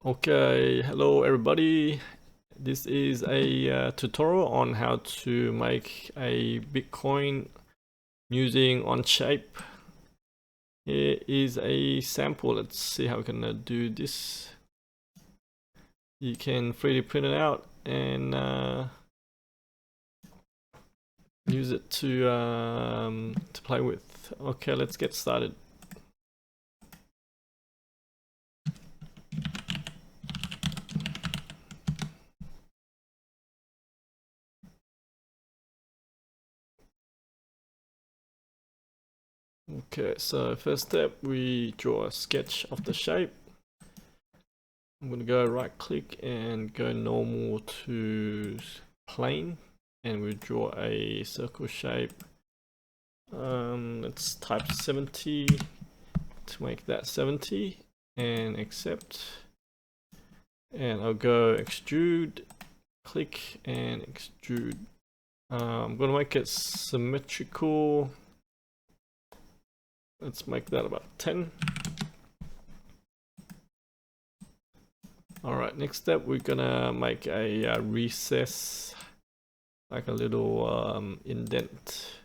Okay, hello everybody. This is a tutorial on how to make a Bitcoin using Onshape. Here is a sample. Let's see how we can do this. You can 3D print it out and use it to play with. Okay, let's get started. Okay, so first step, we draw a sketch of the shape. I'm going to go right click and go normal to plane, and we draw a circle shape. Let's type 70 to make that 70 and accept, and I'll go extrude, click and extrude. I'm going to make it symmetrical. Let's make that about 10. Alright, next step, we're gonna make a recess, like a little indent,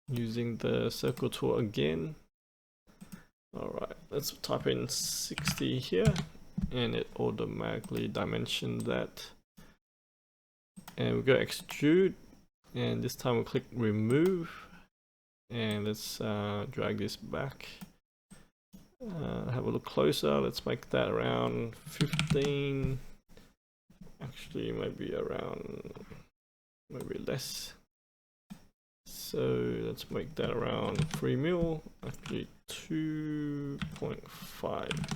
using the circle tool again. Alright, let's type in 60 here, and it automatically dimensions that. And we go extrude, and this time we click remove, and let's drag this back. Have a look closer. Let's make that around 15. Actually, maybe less. So let's make that around 3 mil. Actually, 2.5.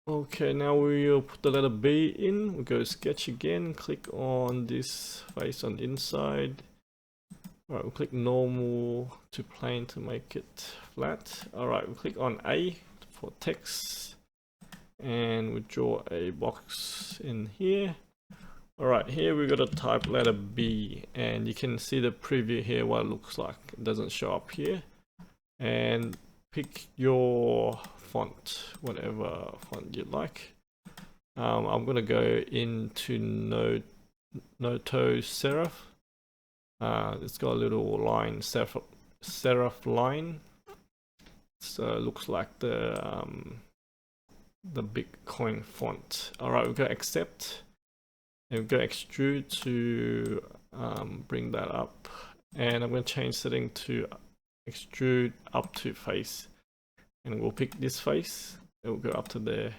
Okay, now we'll put the letter B in. We'll go sketch again. Click on this face on the inside. Alright, we'll click normal to plane to make it flat. Alright, we'll click on A for text, and we'll draw a box in here. Alright, here we're gonna type letter B, and you can see the preview here what it looks like. It doesn't show up here. And pick your font, whatever font you like. I'm gonna go into Noto Serif. It's got a little line, serif line. So it looks like the Bitcoin font. Alright, we'll go accept, and we'll go extrude to bring that up. And I'm going to change setting to extrude up to face. And we'll pick this face, it will go up to there.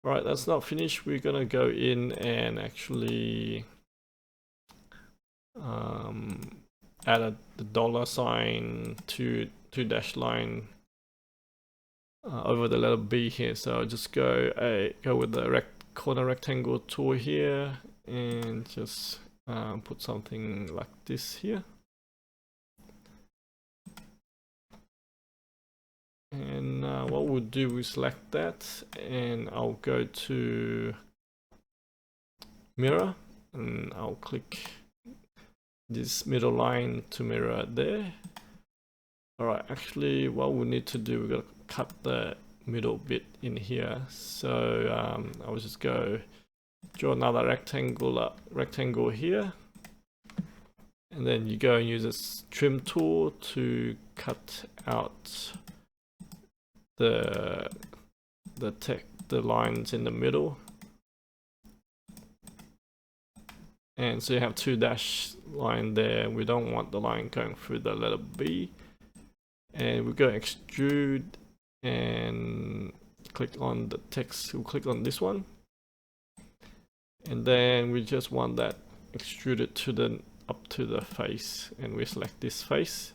Alright, that's not finished. We're going to go in and actually add the dollar sign to dash line over the letter B here. So just go with the corner rectangle tool here, and just put something like this here. And what we'll do, we select that, and I'll go to mirror, and I'll click this middle line to mirror there. Alright, actually what we need to do, we're gonna cut the middle bit in here. So I'll just go draw another rectangle here, and then you go and use this trim tool to cut out the lines in the middle. And so you have two dash line there. We don't want the line going through the letter B. And we go extrude and click on the text. We'll click on this one, and then we just want that extruded to up to the face, and we select this face,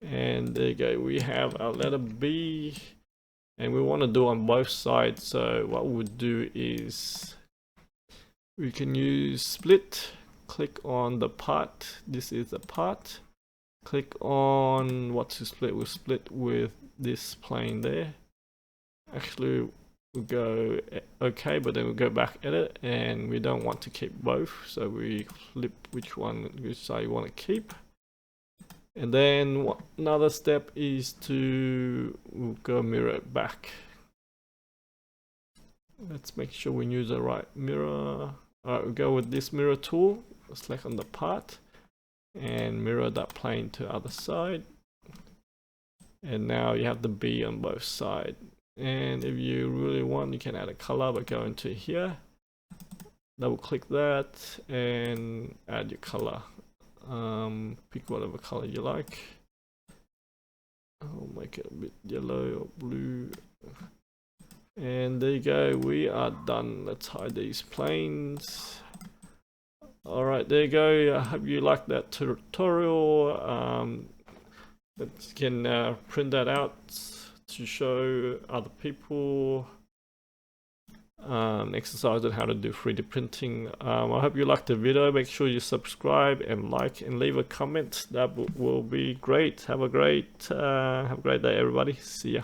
and there you go. We have our letter B, and we want to do on both sides. So what we'll do is we can use split. Click on the part. This is the part. Click on what to split. We'll split with this plane there. Actually, we'll go okay, but then we'll go back edit, and we don't want to keep both, so we flip which side you want to keep. And then another step is to go mirror it back. Let's make sure we use the right mirror. Alright, we'll go with this mirror tool, select on the part, and mirror that plane to the other side. And now you have the B on both sides. And if you really want, you can add a color by going to here, double click that, and add your color. Pick whatever color you like. I'll make it a bit yellow or blue. And there you go, we are done. Let's hide these planes. Alright, there you go. I hope you liked that tutorial. You can print that out to show other people exercise on how to do 3D printing. I hope you liked the video. Make sure you subscribe and like and leave a comment. That will be great. Have a great day, everybody. See ya.